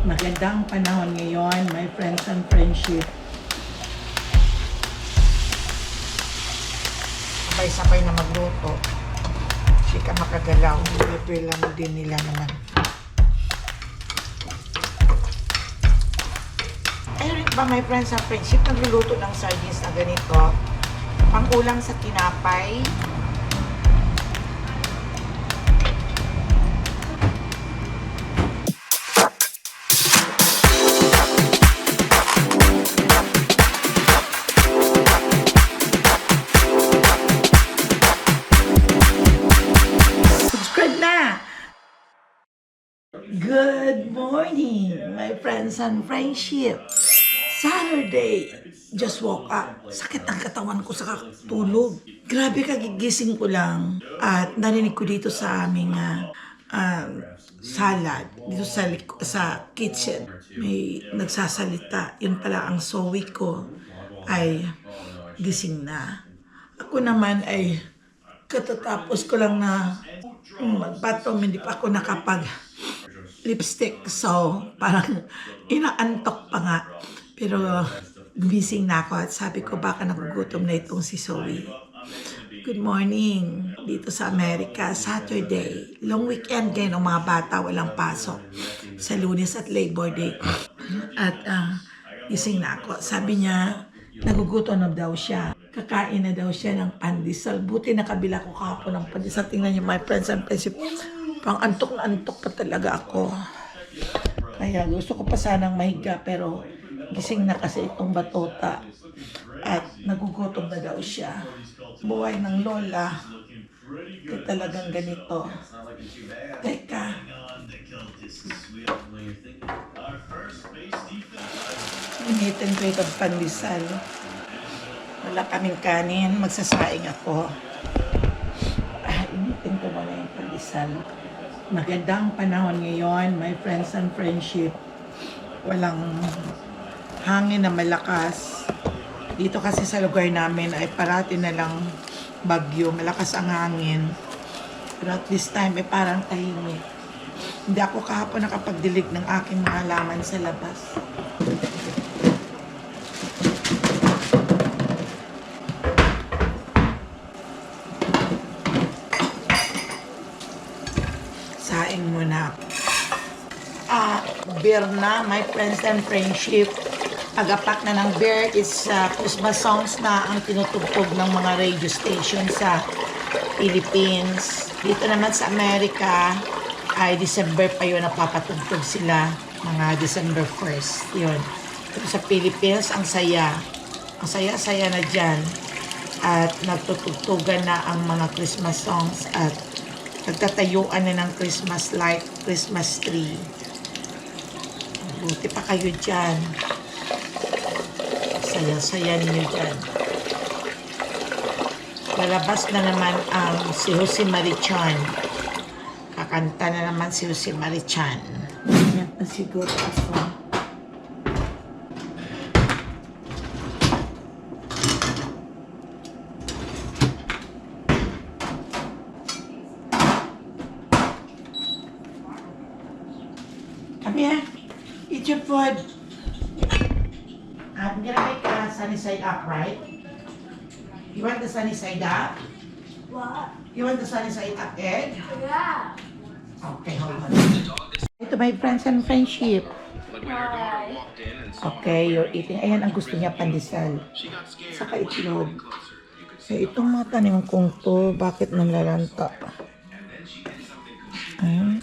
Magandang panahon ngayon, my friends and friendship. Sabay-sabay na magluto. Hindi ka makagalaw. Luto lang din nila naman. Ayun ba, my friends and friendship, nagluluto ng sardines na ganito. Pang-ulam sa tinapay. Good morning, my friends and friendship. Saturday, just woke up. Sakit ang katawan ko sa tulog. Grabe, kagigising ko lang. At narinig ko dito sa aming salad, dito sa kitchen. May nagsasalita. Yun pala ang sowi ko ay gising na. Ako naman ay katatapos ko lang na mag-bathroom, hindi pa ako nakapag lipstick, so parang inaantok pa nga, pero gumising na ako at sabi ko baka nagugutom na itong si Zoe. Good morning dito sa Amerika. Saturday, long weekend ngayon ng mga bata, walang pasok sa Lunes at Labor Day. At gising na ako. Sabi niya nagugutom na daw siya, kakain na daw siya ng pandesal. Buti nakabila ko kahapon ng pandesal. Tingnan niyo, my friends and friends, pang antok na antok pa talaga ako. Kaya gusto ko pa sanang mahiga, pero gising na kasi itong batota at nagugutom na daw siya. Buhay ng lola ito talagang ganito. Teka, initin ko itong pandesal. Wala kaming kanin, magsasaing ako. Initin ko muna yung pandesal. Magandang panahon ngayon, my friends and friendship. Walang hangin na malakas. Dito kasi sa lugar namin ay parati na lang bagyo, malakas ang hangin. Pero at this time ay parang tahimik. Hindi ako kahapon nakapagdilig ng aking mga halaman sa labas. Saing muna. Beer na, my friends and friendship. Pag-apak na ng beer is Christmas songs na ang tinutugtog ng mga radio station sa Philippines. Dito naman sa Amerika ay December pa yun, napapatugtog sila, mga December 1st. Yun. Pero sa Philippines, ang saya. Ang saya-saya na dyan. At nagtutugtugan na ang mga Christmas songs at nagtatayuan na ng Christmas light, Christmas tree. Buti pa kayo dyan. Saya-saya ninyo dyan. Lalabas na naman ang si Jose Marichan. Kakanta na naman si Jose Marichan. Yan na siguro ako. Come here. Eat your food. I'm gonna make a sunny side up, right? You want the sunny side up? What? You want the sunny side up egg? Yeah. Okay, hold on. Ito, my friends and friendship. Hi. Okay, you're eating. Ayan, ang gusto niya, pandesal. Saka itlog. So, itong mga tanim kong to, bakit nalalanta? Ayan.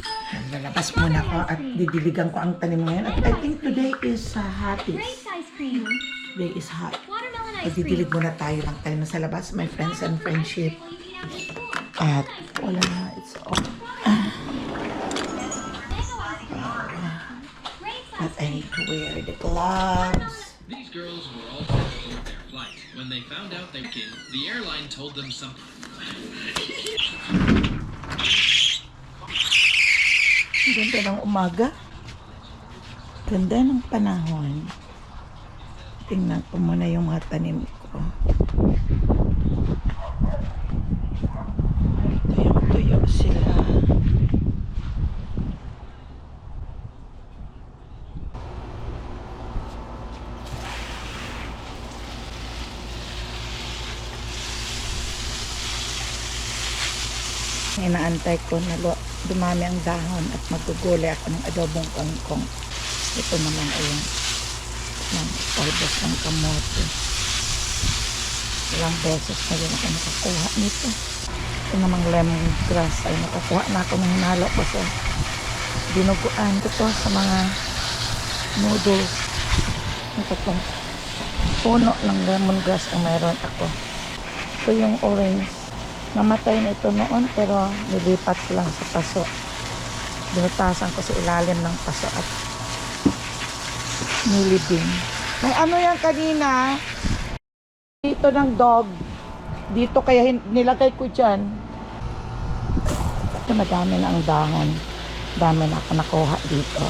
Lalabas muna ko at didiligan ko ang tanim ngayon. At I think today is hottest. Grace ice cream. Today is hot. Watermelon At ice cream. didilig muna tayo ng tanim sa labas, my friends and friendship. At wala na, it's all. But I need to wear the gloves. These girls were all preparing their flight. When they found out their kid, the airline told them something. Ganda ng umaga. Ganda ng panahon. Tingnan ko muna yung mga tanim ko. Tuyong-tuyo sila. Inaantay ko na dumami ang dahon at magugulay ako ng adobong kangkong. Ito naman ay ng talbos ng kamote. Ilang beses na rin ako nakakuha nito. Ito namang lemongrass ay nakakuha na ako ng hinalo ko sa dinuguan ko to sa mga noodles. Ito pong puno ng lemongrass ang mayroon ako. Ito yung orange. Namatay na ito noon pero nilipat ko lang sa paso. Binutasan ko sa ilalim ng paso at nilibing. May ano yan kanina? Dito ng dog. Dito kaya nilagay ko dyan. Ito madami na ang dahon. Dami na ako nakuha dito.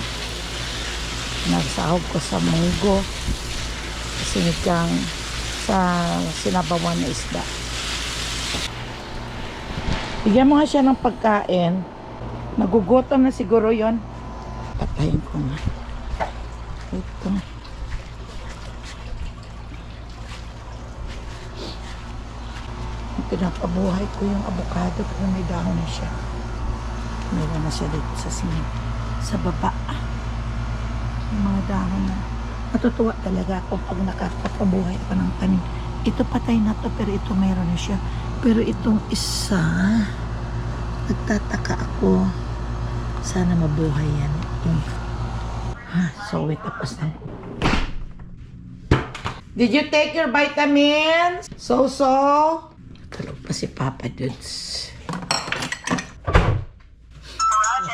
Nagsahog ko sa munggo. Sinigang sa sinabawan na isda. Bigyan mo nga siya ng pagkain. Nagugutom na siguro yon. Patayin ko nga. Ito. Pinapabuhay ko yung avocado pero may dahon na siya. Meron na siya dito sa baba. Yung mga dahon na. Natutuwa talaga ako pag nakakapabuhay ako ng tanim. Ito patay na to pero ito meron na siya. Pero itong isa, nagtataka ako. Sana mabuhay yan. So wait, tapos na. Did you take your vitamins? So? Tulog pa si Papa Dudes.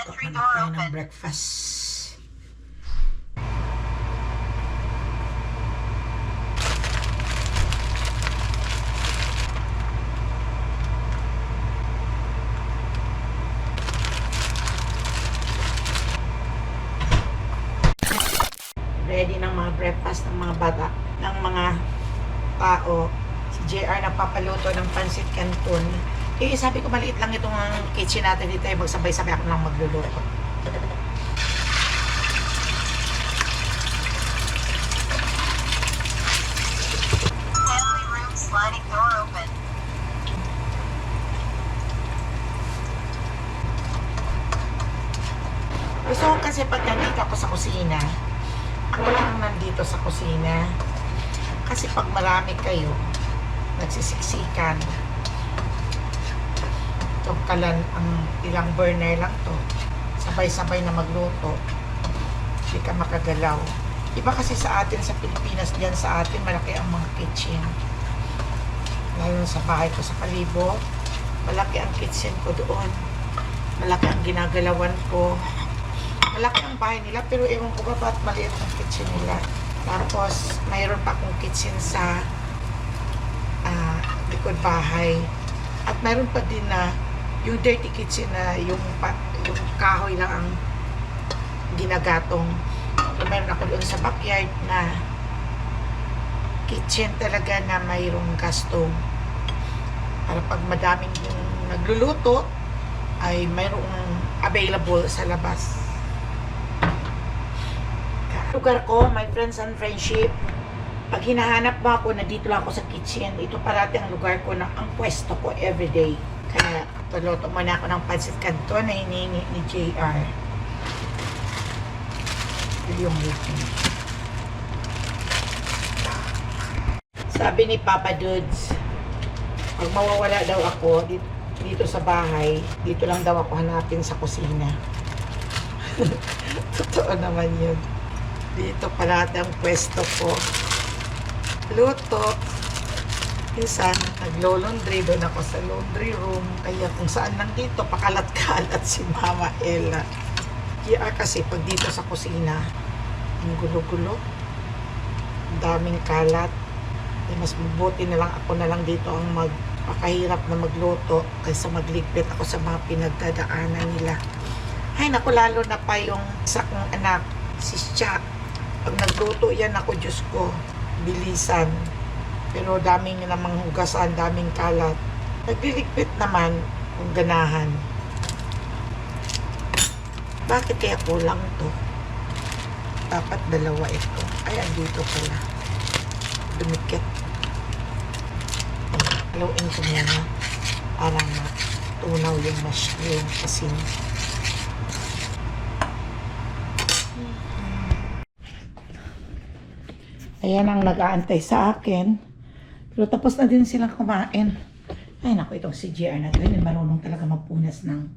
Magkakanap tayo ng breakfast. Ready ng mga breakfast ng mga bata, ng mga tao. Si JR nagpapaluto ng pancit canton. Sabi ko maliit lang itong kitchen natin dito. Magsabay-sabay ako lang magluluto. Family room sliding door open. Gusto ko kasi pag nandito ako sa kusina, ako lang nandito sa kusina. Kasi pag marami kayo, nagsisiksikan. Kalan ang ilang burner lang to. Sabay-sabay na magluto. Hindi ka makagalaw. Iba kasi sa atin sa Pilipinas, diyan sa atin malaki ang mga kitchen. Lalo sa bahay ko sa Kalibo, malaki ang kitchen ko doon. Malaki ang ginagalawan ko. Malaki ang bahay nila pero ewan ko ba ba't maliit ang kitchen nila. Tapos mayroon pa akong kitchen sa likod bahay. At mayroon pa din na yung dirty kitchen na yung kahoy lang ang ginagatong. So, meron ako doon sa backyard na kitchen talaga na mayroong gas stove. Para pag madaming nagluluto, ay mayroong available sa labas. Lugar ko, my friends and friendship, pag hinahanap mo ako, nandito lang ako sa kitchen. Ito parati ang lugar ko, na ang pwesto ko everyday. Kaya, paluto muna ako ng pancit canton na hinihingi ni JR. Yung meeting. Sabi ni Papa Dudes, pag mawawala daw ako dito sa bahay, dito lang daw ako hanapin sa kusina. Totoo naman yun. Dito parati ang pwesto ko. Luto. Minsan, naglo-laundry. Doon ako sa laundry room. Kaya kung saan lang dito, pakalat-kalat si Mama Ella. Kaya kasi pag dito sa kusina, ang gulo-gulo. Ang daming kalat. Eh, mas mabuti na lang ako na lang dito ang magpakahirap na magluto kaysa magligpit ako sa mga pinagdadaanan nila. Ay, naku, lalo na pa yung isa kong anak, si Chuck. Pag nagluto yan ako, Diyos ko, bilisan. Pero daming namang hugasan, daming kalat. Nagliligpit naman kung ganahan. Bakit kaya kulang to? Dapat dalawa ito. Ay, andito pala. Dumikit. Haluin ko muna. Parang natunaw yung mushroom kasi ayan ang nag-aantay sa akin. Pero tapos na din silang kumain. Ay naku, itong si GR na to. Hindi marunong talaga magpunas ng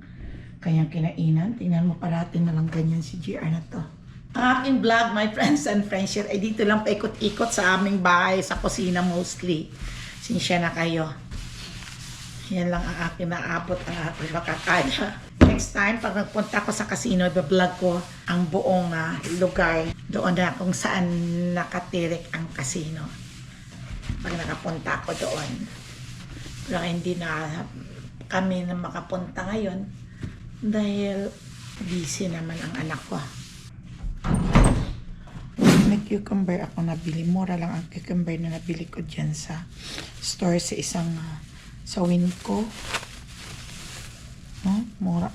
kanyang kinainan. Tingnan mo, parati na lang ganyan si GR na to. Ang aking vlog, my friends and friendship, ay dito lang paikot-ikot sa aming bahay, sa kusina mostly. Sinsya na kayo. Yan lang ang aking naabot, ang aking makakaya. Next time, pag nagpunta ko sa casino, i-vlog ko ang buong lugar doon na kung saan nakatirik ang casino. Pag nakapunta ako doon. Pero hindi na kami na makapunta ngayon dahil busy naman ang anak ko. May cucumber ako nabili. Mura lang ang cucumber na nabili ko dyan sa store sa isang sa Winco. Mura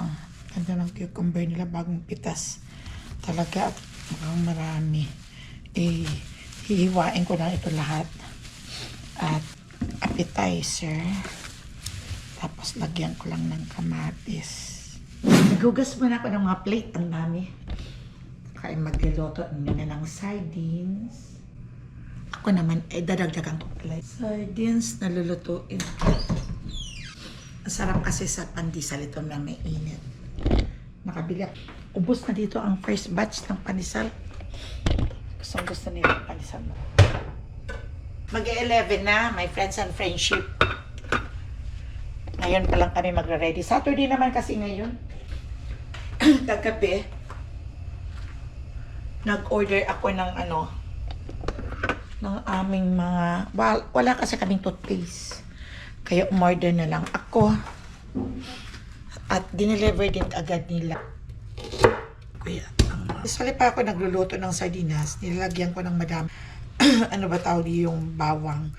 Ganda ng cucumber nila, bagong pitas. Talaga, mukhang marami. Hihiwain ko lang ito lahat. At appetizer. Tapos lagyan ko lang ng kamatis. Nagugas muna ako ng mga plate. Ang dami. Kaya magluluto nila ng sardines. Ako naman, dadagdagan ko plate. Sardines na lulutuin. Masarap kasi sa pandesal ito na may init. Nakabili ako. Ubus na dito ang first batch ng pandesal. Gusto nila ang pandesal mo. Mag-11 na, my friends and friendship. Ngayon pa lang kami magre-ready. Saturday naman kasi ngayon. Kagabi, nag-order ako ng ng aming mga, wala kasi kaming toothpaste. Kaya umorder na lang ako. At dineliver din agad nila. Kaya, usually pa ako nagluluto ng sardinas. Nilalagyan ko ng madami. Ano ba tawag yung bawang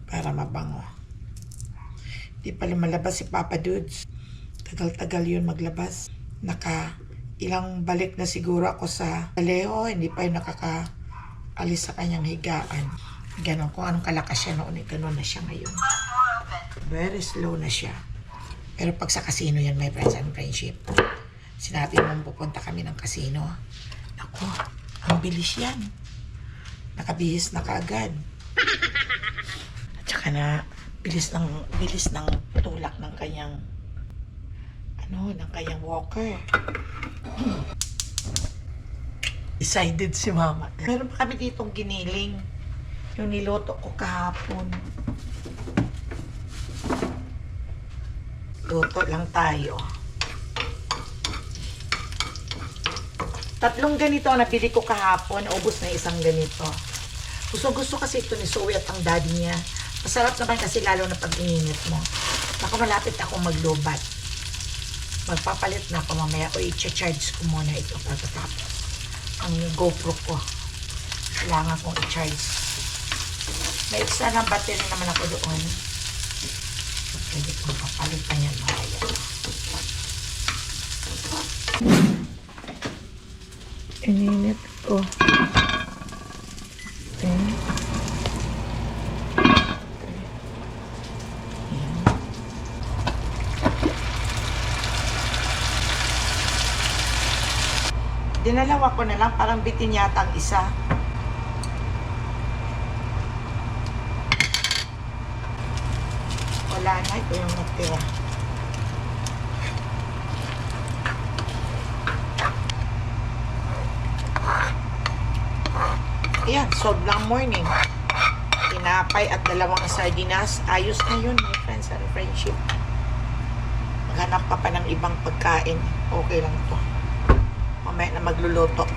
para mabango. Di pa lumalabas si Papa Dudes. Tagal-tagal yun maglabas. Ilang balik na siguro ako sa Alejo. Hindi pa yung nakakaalis sa kanyang higaan. Ganon, kung anong kalakas siya noon, ganon na siya ngayon. Very slow na siya. Pero pag sa casino yan, my friends and friendship, sinabi mo pupunta kami ng casino. Ako, ang bilis yan. Nakabihis na kaagad. At saka na, bilis ng tulak ng kanyang ng kanyang walker. Decided si mama. Meron pa kami ditong giniling. Yung niloto ko kahapon. Luto lang tayo. 3 ganito ang nabili ko kahapon. Naubos na 1 ganito. Gusto kasi ito ni Zoe at ang daddy niya. Masarap naman kasi lalo na pag ininit mo. Naku, malapit ako maglobat. Magpapalit na ako mamaya o i-charge ko muna ito pagkatapos. Ang GoPro ko. Kailangan kong i-charge. May isa ng battery naman ako doon. Pwede kong papalitan yan mamaya. Ininit ko. Okay. Dinalawa ko na lang, parang bitin yata ang isa. Wala na, ito yung natira. Ayan, solve lang morning. Tinapay at 2 sardinas. Ayos na yun, my friends and friendship. Maghanap ka pa ng ibang pagkain. Okay lang to. Mamaya na magluluto.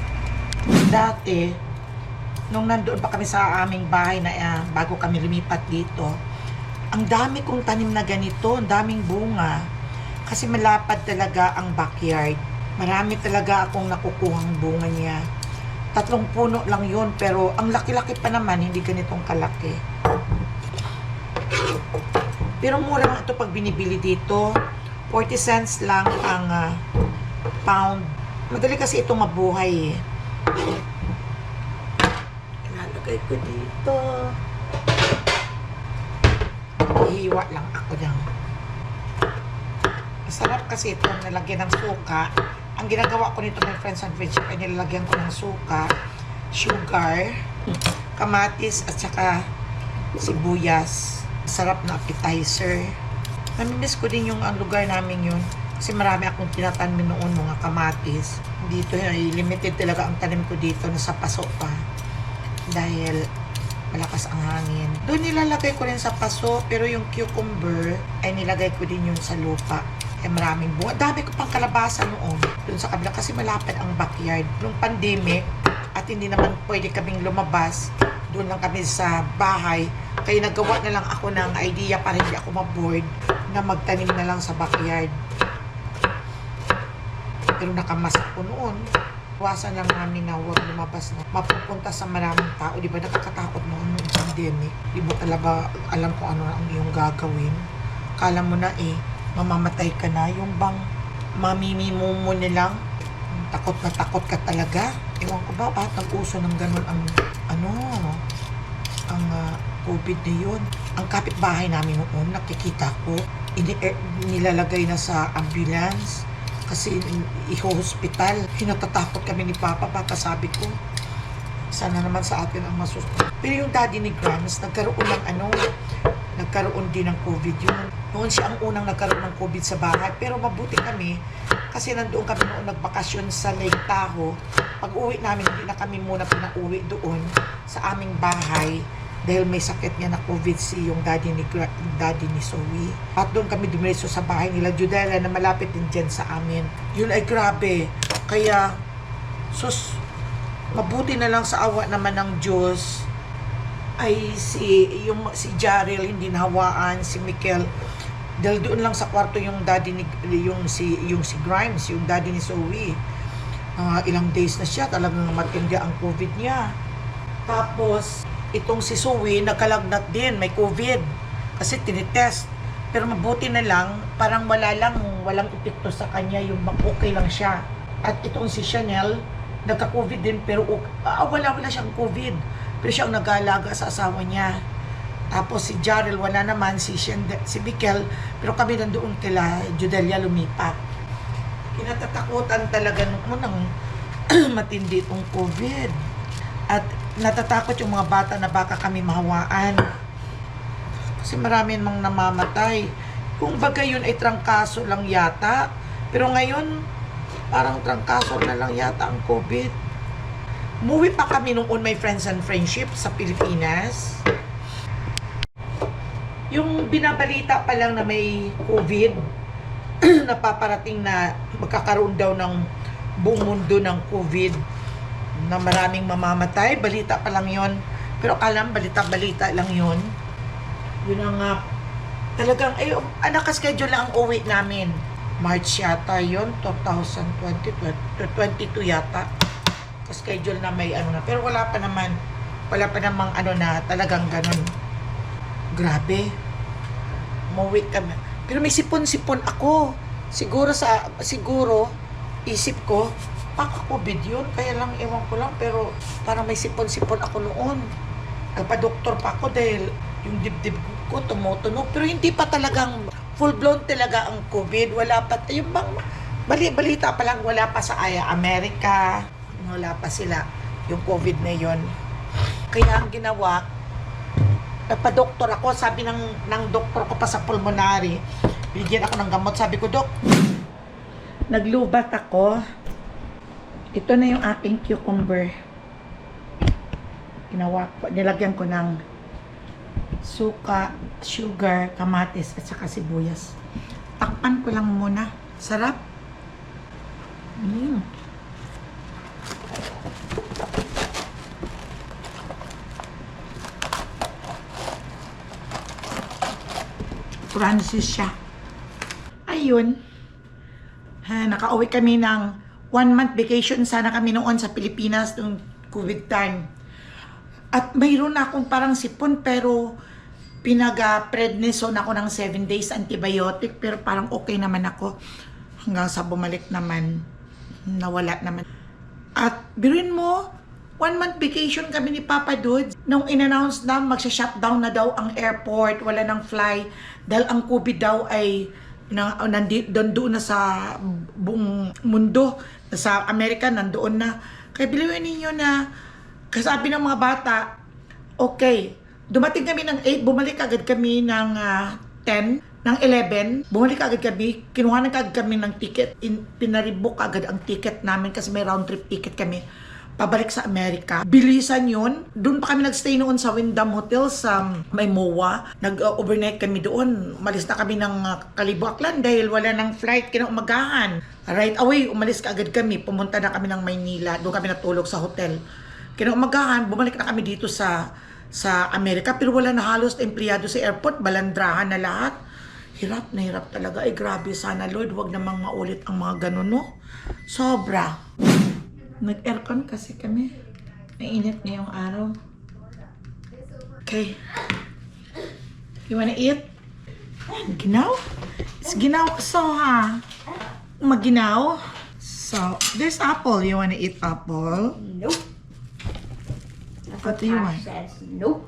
Dati, nung nandoon pa kami sa aming bahay na bago kami lumipat dito, ang dami kong tanim na ganito, ang daming bunga. Kasi malapad talaga ang backyard. Marami talaga akong nakukuhang bunga niya. 3 puno lang yun, pero ang laki-laki pa naman, hindi ganitong kalaki. Pero mura lang ito pag binibili dito. 40 cents lang ang pound. Madali kasi ito mabuhay eh. Ilalagay ko dito. Ihiwa lang ako ng Masarap kasi ito nalagyan ng suka. Ang ginagawa ko nito, my friends and friendship, ay nilalagyan ko ng suka, sugar, kamatis, at saka sibuyas. Sarap na appetizer. Namimiss ko din yung ang lugar namin yun. Kasi marami akong tinatanim noon, mga kamatis. Dito ay limited talaga ang tanim ko dito, nasa paso pa. Dahil malakas ang hangin. Doon nilalagay ko rin sa paso, pero yung cucumber ay nilagay ko din yun sa lupa. Ay maraming bunga. Dami ko pang kalabasa noon. Doon sa kabila kasi malapit ang backyard. Nung pandemic, at hindi naman pwede kaming lumabas, doon lang kami sa bahay. Kaya nagawa na lang ako ng idea para hindi ako maboard na magtanim na lang sa backyard. Pero nakamas ako noon. Iwasan lang namin na huwag lumabas na mapupunta sa maraming tao. Di ba nakakatakot noon ng pandemic? Di mo talaga alam kung ano ang iyong gagawin. Kala mo na mamamatay ka na. Yung bang mamimimo mo nilang takot ka talaga. Ewan ko ba, bakit nag-uso ng ganun ang COVID na yun. Ang kapitbahay namin noon, nakikita ko, nilalagay na sa ambulance kasi i-hospital. Hinatatakot kami ni Papa, baka sabi ko, sana naman sa atin ang masusunod. Pero yung daddy ni Grams, nagkaroon din ng COVID yun. Noon siya ang unang nagkaroon ng COVID sa bahay. Pero mabuti kami, kasi nandoon kami noon nagbakasyon sa Lake Tahoe. Pag uwi namin, hindi na kami muna pinauwi doon sa aming bahay dahil may sakit niya na COVID yung daddy ni Zoe. At doon kami dumiretso sa bahay nila Judela na malapit din dyan sa amin. Yun ay grabe. Kaya, mabuti na lang sa awa naman ng Diyos ay si Jarrell hindi nahawaan, si Mikel. Dahil doon lang sa kwarto yung daddy ni si Grimes, yung daddy ni Zoe. Ilang days na siya, talagang matindi ang COVID niya. Tapos, itong si Zoe, nagkalagnat din, may COVID. Kasi tinitest. Pero mabuti na lang, parang walang epekto sa kanya, yung okay lang siya. At itong si Chanel, nagka-COVID din, pero wala siyang COVID. Pero siya ang nag-aalaga sa asawa niya. Tapos si Jarrell, wala naman, si Mikel, pero kami nandoon kila Judelia lumipat. Kinatatakutan talaga nung unang matindi itong COVID. At natatakot yung mga bata na baka kami mahawaan. Kasi marami namang namamatay. Kung baga yun ay trangkaso lang yata. Pero ngayon, parang trangkaso na lang yata ang COVID. Umuwi pa kami noon, my friends and friendship, sa Pilipinas. Yung binabalita pa lang na may COVID, napaparating na magkakaroon daw ng buong mundo ng COVID, na maraming mamamatay, balita pa lang yon. Pero alam, balita lang yon. Yun ang talagang, nakaschedule lang ang uwi namin. March yata yon, 2020, 22 yata. Schedule na may na. Pero wala pa namang na talagang ganun. Grabe. Umuwi kami. Pero may sipon-sipon ako. Siguro, isip ko, baka COVID yun, kaya lang ewan ko lang, pero parang may sipon-sipon ako noon. Nagpa-doktor pa ako dahil yung dibdib ko tumutunog, pero hindi pa talagang full-blown talaga ang COVID. Wala pa, yung bang balita pa lang, wala pa sa Amerika, wala pa sila yung COVID na yun. Kaya ang ginawa, nagpa-doktor ako, sabi ng doktor ko pa sa pulmonary, bigyan ako ng gamot, sabi ko, Dok, naglubat ako. Ito na yung aking cucumber. Nilagyan ko ng suka, sugar, kamatis, at saka sibuyas. Takpan ko lang muna. Sarap. Francis siya. Ayun. Nakauwi kami ng 1-month vacation sana kami noon sa Pilipinas noong COVID time. At mayroon akong parang sipon, pero pinag-prednison ako ng 7 days antibiotic, pero parang okay naman ako hanggang sa bumalik naman, nawala naman. At biruin mo, 1-month vacation kami ni Papa Dudes. Nung in-announce na magsha-shutdown na daw ang airport, wala nang fly, dahil ang COVID daw ay nandoon na sa buong mundo, sa Amerika, nandoon na. Kaya bilhin ninyo na, kasabi ng mga bata, okay, dumating kami ng 8, bumalik agad kami ng 10, ng 11, bumalik agad kami, kinuha na agad kami ng ticket, pinarebook agad ang ticket namin kasi may round trip ticket kami pabalik sa Amerika. Bilisan yun. Doon pa kami nagstay noon sa Wyndham Hotel sa may MOA. Nag-overnight kami doon. Umalis na kami ng Kalibo, Aklan dahil wala ng flight kinaumagahan. Right away, umalis ka agad kami. Pumunta na kami ng Maynila. Doon kami natulog sa hotel. Kinaumagahan, bumalik na kami dito sa Amerika. Pero wala na halos na empleyado sa airport. Balandrahan na lahat. Hirap na hirap talaga. Ay grabe, sana Lord, wag namang maulit ang mga ganun, no? Sobra. Nag-aircon kasi kami. Mainit ngayong araw. Okay. You wanna eat? Ginaw? It's ginaw so ha. Maginaw. So, there's apple. You wanna eat apple? Nope. What do you want? Says nope.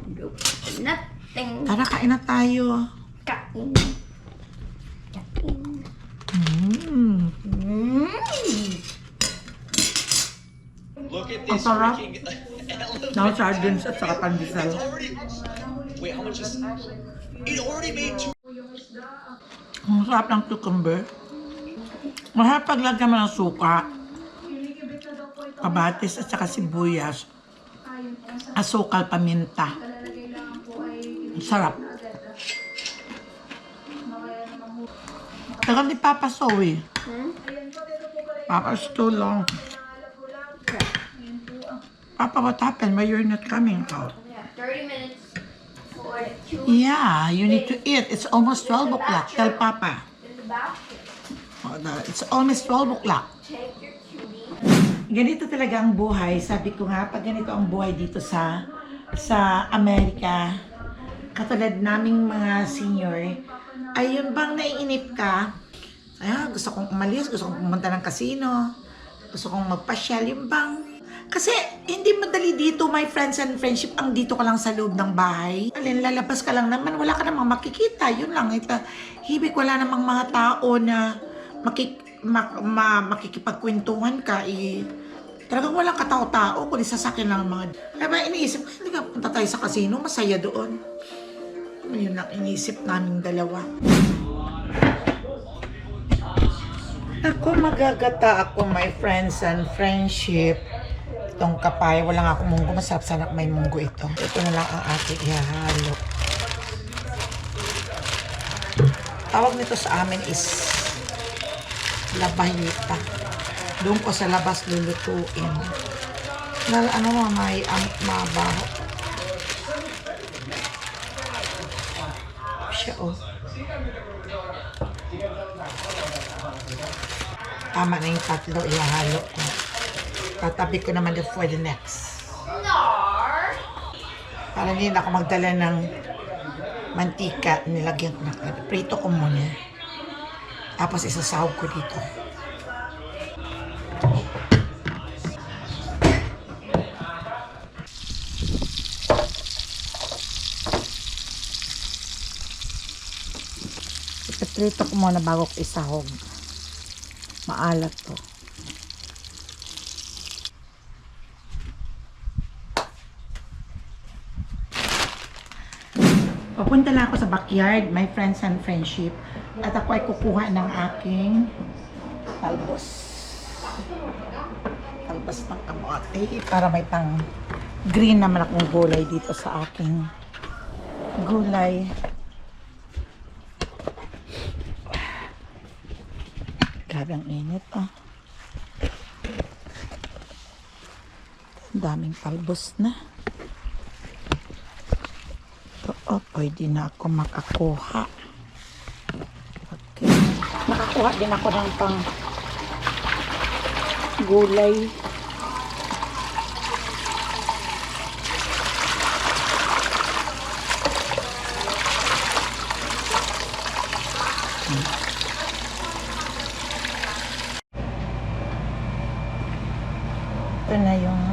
Nope. Nothing. Tara, kain na tayo. Kain. Kain. Look at Ang this sarap. freaking elephant. Now, sardines at saka pandesal. It's already. Wait, how much is? It already made 2. Ang sarap ng cucumber. Mahal paglagyan mo ng suka, kabatis at saka sibuyas, asukal, paminta. Ang sarap. Tagal ni Papa Zoe. Papa, it's too long. Papa, what happened? Why you're not coming out? 30 minutes for the two Yeah, you need to eat. It's almost 12 o'clock. Tell Papa. in the basket. It's almost 12 o'clock. Take your cutie. Ganito talaga ang buhay. Sabi ko nga, pag ganito ang buhay dito sa Amerika, katulad naming mga senior, ay yun bang naiinip ka? Ay, gusto kong umalis, gusto kong pumunta ng casino, gusto kong magpasyal, yun bang? Kasi hindi madali dito, my friends and friendship, ang dito ka lang sa loob ng bahay. Alin, lalabas ka lang naman, wala ka namang makikita, yun lang. Ito, hibig wala namang mga tao na makikipagkwentuhan ka, talagang walang katao-tao, kundi sasakyan lang ang mga... Kaya iniisip ko, hindi ka punta tayo sa casino, masaya doon. Yun lang, iniisip namin dalawa. Ako, magagata ako, my friends and friendship. Itong kapay, wala nga akong munggo, masarap sana may munggo ito. Ito na lang ang ating ihahalo. Tawag nito sa amin is labahita. Doon ko sa labas lulutuin. Ano mo, may mabaho. Siya, oh. Tama na yung tatlo, ihahalo ko. Tatabi ko naman for the next. Para hindi na ako magdala ng mantika, nilagyan ko na. Prito ko muna. Tapos isasahog ko dito. Ipaprito ko muna bago ko isahog. Maalat to. Papunta lang ako sa backyard, my friends and friendship. At ako ay kukuha ng aking talbos. Talbos ng kamote. Para may pang green naman akong gulay dito sa aking gulay. Grabe ang init, oh. Ang daming talbos na. Oo, pwede na ako makakuha. Okay. Makakuha din ako ng pang gulay. Ito na yung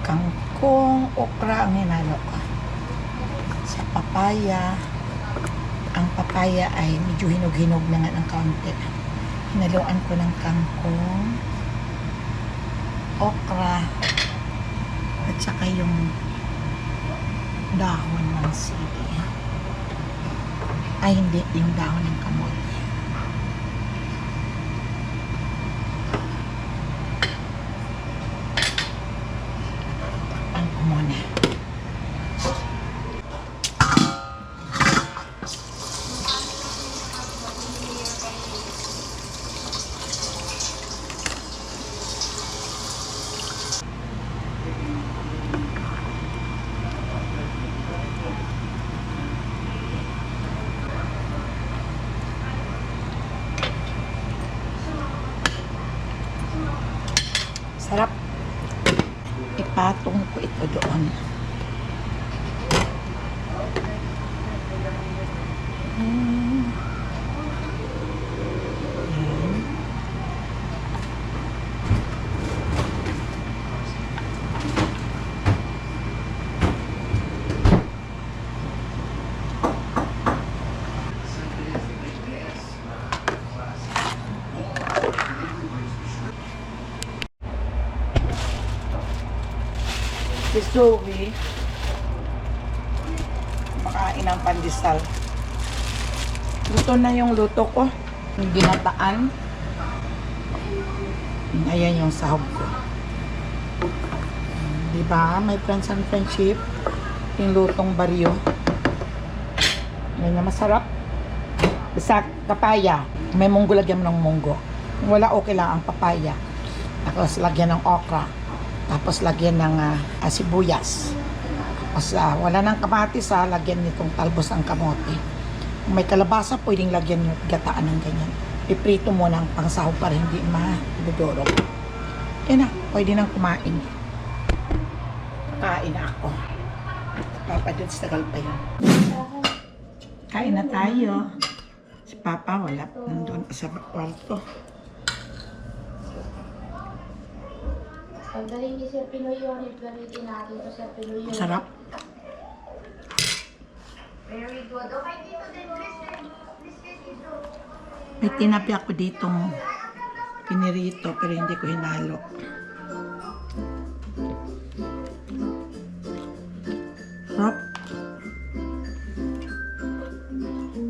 kangkong, okra ang hinalo ko. Sa papaya. Ang papaya ay medyo hinog-hinog na nga ng kaunti. Hinaluan ko ng kangkong, okra, at saka yung dahon ng sili. Ay, hindi, yung dahon ng kamote. Ang kumuna. Sarap. Ipatong ko ito doon. Yan. Si Zoe, makain ng pandesal. Luto na yung luto ko. Yung ginataan. Ayan yung sahog ko. Diba? May friends and friendship. Yung lutong baryo. Ayan na masarap. Basta papaya. May munggo, lagyan mo ng munggo. Kung wala, okay lang ang papaya. Tapos lagyan ng okra. Tapos lagyan ng sibuyas. Tapos wala ng kamatis, lagyan nitong talbos ng kamote. Kung may kalabasa, pwedeng lagyan yung gataan ng ganyan. Iprito mo ng pangsahog para hindi madudurog. Yan na, pwede nang kumain. Kain na ako. Papa dun sa tagal pa yun. Kain na tayo. Si Papa wala nandun sa kwarto. Ang galing ni Sir Pinoy yun. Gamitin natin ito Sir Pinoy yun. Sarap. Very good. Okay, dito din. Please dito. May tinapi ako ditong pinirito pero hindi ko hinalo. Sarap.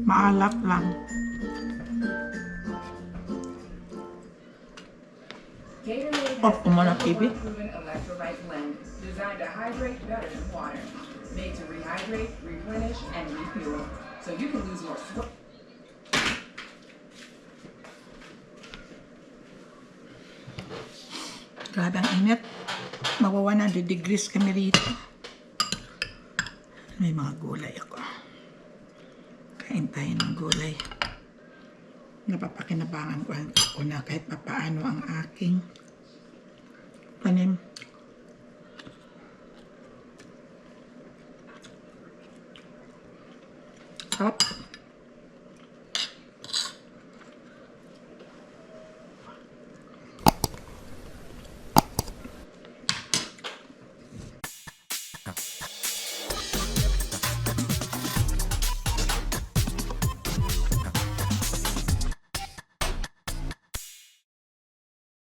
Maalap lang. Off ko muna TV. Proven electrolyte blend designed to hydrate better than water. Made to rehydrate, replenish, and refuel. So you can lose more sweat. Grabe ang init. Mawa 100 degrees kami rito. May mga gulay ako. Kain tayo ng gulay. Napapakinabangan ko na kahit papaano ang aking tanim. Sarap.